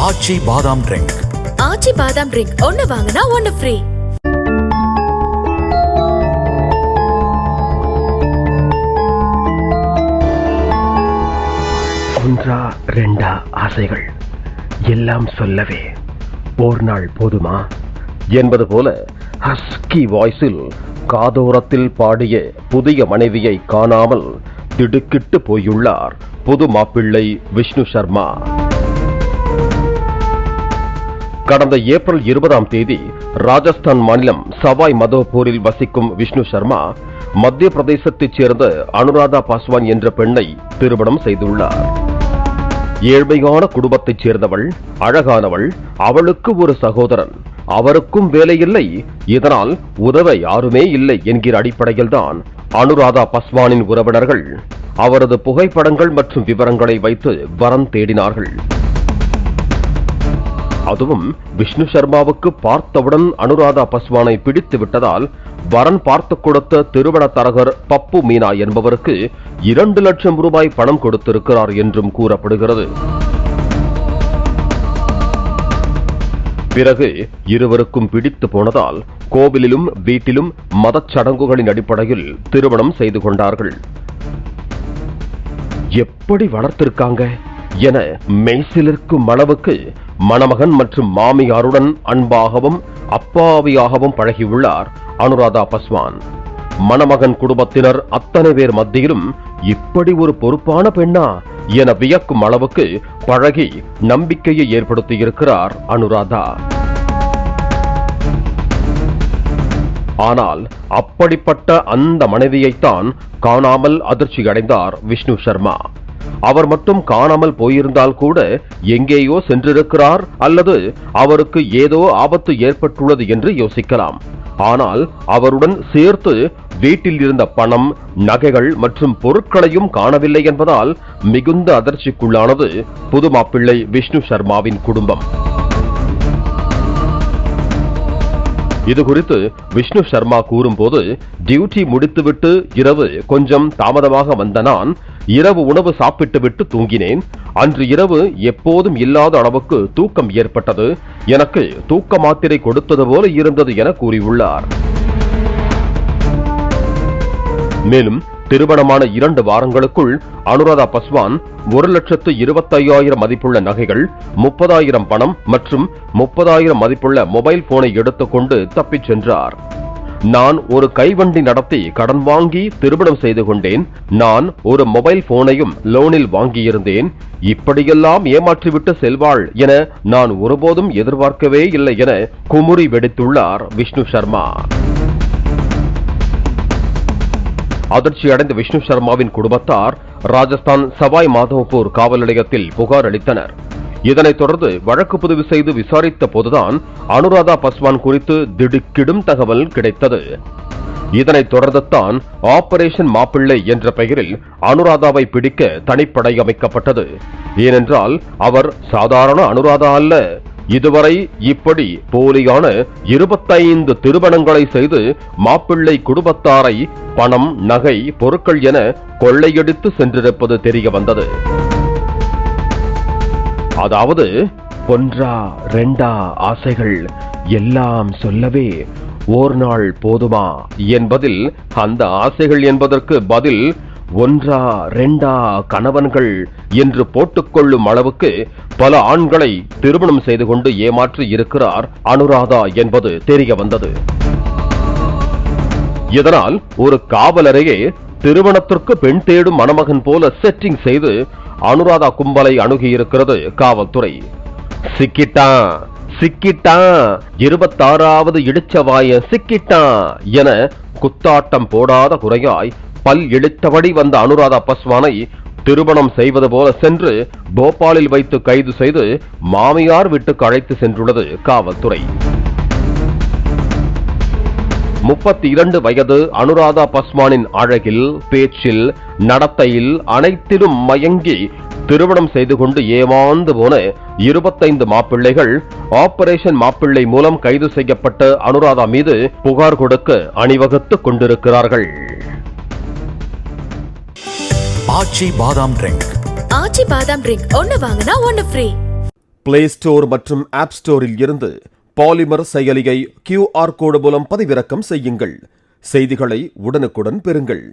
ஆச்சி பாதாம் ட்ரிங்க். ஆச்சி பாதாம் ட்ரிங்க் ஒன்னு வாங்கினா ஒன்னு ஃப்ரீ. ஒன்றா ரெண்டா ஆசைகள் எல்லாம் சொல்லவே ஒரு நாள் போதுமா என்பது போல ஹஸ்கி வாய்ஸில் காதோரத்தில் பாடிய புதிய மனைவியை காணாமல் திடுக்கிட்டு போயுள்ளார் புது மாப்பிள்ளை விஷ்ணு சர்மா. கடந்த ஏப்ரல் 20ஆம் தேதி ராஜஸ்தான் மாநிலம் சவாய் மதோபூரில் வசிக்கும் விஷ்ணு சர்மா மத்திய பிரதேசத்தைச் சேர்ந்த அனுராதா பாஸ்வான் என்ற பெண்ணை திருமணம் செய்துள்ளார். ஏழ்மையான குடும்பத்தைச் சேர்ந்தவள், அழகானவள், அவளுக்கு ஒரு சகோதரன், அவருக்கும் வேலையில்லை, இதனால் உதவ யாருமே இல்லை என்கிற அடிப்படையில்தான் அனுராதா பாஸ்வானின் உறவினர்கள் அவரது புகைப்படங்கள் மற்றும் விவரங்களை வைத்து வரன் தேடினார்கள். அதுவும் விஷ்ணு சர்மாவுக்கு பார்த்தவுடன் அனுராதா பாஸ்வானை பிடித்து விட்டதால் வரன் பார்த்து கொடுத்த திருமண தரகர் பப்பு மீனா என்பவருக்கு 2 லட்சம் ரூபாய் பணம் கொடுத்திருக்கிறார் என்றும் கூறப்படுகிறது. பிறகு இருவருக்கும் பிடித்து போனதால் கோவிலிலும் வீட்டிலும் மதச் சடங்குகளின் அடிப்படையில் திருமணம் செய்து கொண்டார்கள். எப்படி வளர்த்திருக்காங்க என மெய்சிலிருக்கும் அளவுக்கு மணமகன் மற்றும் மாமியாருடன் அன்பாகவும் அப்பாவியாகவும் பழகியுள்ளார் அனுராதா பாஸ்வான். மணமகன் குடும்பத்தினர் அத்தனை பேர் மத்தியிலும் இப்படி ஒரு பொறுப்பான பெண்ணா என வியக்கும் அளவுக்கு பழகி நம்பிக்கையை ஏற்படுத்தியிருக்கிறார் அனுராதா. ஆனால் அப்படிப்பட்ட அந்த மனைவியைத்தான் காணாமல் அதிர்ச்சி அடைந்தார் விஷ்ணு சர்மா. அவர் மட்டும் காணாமல் போயிருந்தால் கூட எங்கேயோ சென்றிருக்கிறார் அல்லது அவருக்கு ஏதோ ஆபத்து ஏற்பட்டுள்ளது என்று யோசிக்கலாம். ஆனால் அவருடன் சேர்த்து வீட்டில் இருந்த பணம், நகைகள் மற்றும் பொருட்களையும் காணவில்லை என்பதால் மிகுந்த அதிர்ச்சிக்குள்ளானது புது மாப்பிள்ளை விஷ்ணு சர்மாவின் குடும்பம். இது குறித்து விஷ்ணு சர்மா கூறும்போது, டியூட்டி முடித்துவிட்டு இரவு கொஞ்சம் தாமதமாக வந்த நான் இரவு உணவு சாப்பிட்டுவிட்டு தூங்கினேன். அன்று இரவு எப்போதும் இல்லாத அளவுக்கு தூக்கம் ஏற்பட்டது. எனக்கு தூக்க மாத்திரை கொடுத்தது போல இருந்தது என கூறியுள்ளார். மேலும் திருமணமான 2 வாரங்களுக்குள் அனுராதா பாஸ்வான் 1,25,000 மதிப்புள்ள நகைகள், 30,000 பணம் மற்றும் 30,000 மதிப்புள்ள மொபைல் போனை எடுத்துக்கொண்டு தப்பிச் சென்றார். நான் ஒரு கைவண்டி நடத்தி கடன் வாங்கி திருமணம் செய்து கொண்டேன். நான் ஒரு மொபைல் போனையும் லோனில் வாங்கியிருந்தேன். இப்படியெல்லாம் ஏமாற்றிவிட்டு செல்வாள் என நான் ஒருபோதும் எதிர்பார்க்கவே இல்லை என குமுறி வெடித்துள்ளார் விஷ்ணு சர்மா. அதிர்ச்சி அடைந்த விஷ்ணு சர்மாவின் குடும்பத்தார் ராஜஸ்தான் சவாய் மாதோபூர் காவல் நிலையத்தில் புகார் அளித்தனர். இதனைத் தொடர்ந்து வழக்கு பதிவு செய்து விசாரித்த போதுதான் அனுராதா பாஸ்வான் குறித்து திடுக்கிடும் தகவல் கிடைத்தது. இதனைத் தொடர்ந்துதான் ஆபரேஷன் மாப்பிள்ளை என்ற பெயரில் அனுராதாவை பிடிக்க தனிப்படை அமைக்கப்பட்டது. ஏனென்றால் அவர் சாதாரண அனுராதா அல்ல. இதுவரை இப்படி போலியான 25 திருமணங்களை செய்து மாப்பிள்ளை குடும்பத்தாரை பணம், நகை, பொருட்கள் என கொள்ளையடித்து சென்றிருப்பது தெரிய வந்தது. அதாவது ஒன்றா ரெண்டா ஆசைகள் எல்லாம் சொல்லவே ஒரு நாள் போதுமா என்பதில் அந்த ஆசைகள் என்பதற்கு பதில் ஒன்றா ரெண்டா கணவன்கள் என்று போட்டுக்கொள்ளும் அளவுக்கு பல ஆண்களை திருமணம் செய்து கொண்டு ஏமாற்றி இருக்கிறார் அனுராதா என்பது தெரிய வந்தது. இதனால் ஒரு காவலரையே திருமணத்திற்கு பெண் தேடும் மணமகன் போல செட்டிங் செய்து அனுராதா கும்பலை அணுகியிருக்கிறது காவல்துறை. சிக்கிட்டான் சிக்கிட்டான், 26வது இடிச்சவாய சிக்கிட்டான் என குத்தாட்டம் போடாத குறையாய் பல் இழுத்தபடி வந்த அனுராதா பாஸ்வானை திருமணம் செய்வது போல சென்று போபாலில் வைத்து கைது செய்து மாமியார் வீட்டுக்கு அழைத்து சென்றுள்ளது காவல்துறை. 32 வயது அனுராதா பாஸ்வானின் அழகில், பேச்சில், நடத்தையில் அனைத்திலும் மயங்கி திருமணம் செய்து கொண்டு ஏமாந்து போன 25 மாப்பிள்ளைகள் ஆபரேஷன் மாப்பிள்ளை மூலம் கைது செய்யப்பட்ட அனுராதா மீது புகார் கொடுக்க அணிவகுத்துக் கொண்டிருக்கிறார்கள். ஆச்சி பாதாம் ட்ரிங்க். ஆச்சி பாதாம் ட்ரிங்க் ஒன்னு வாங்கினா ஒன்னு ஃப்ரீ. பிளே ஸ்டோர் மற்றும் ஆப் ஸ்டோரில் இருந்து பாலிமர் செயலியை QR கோடு மூலம் பதிவிறக்கம் செய்யுங்கள். செய்திகளை உடனுக்குடன் பெறுங்கள்.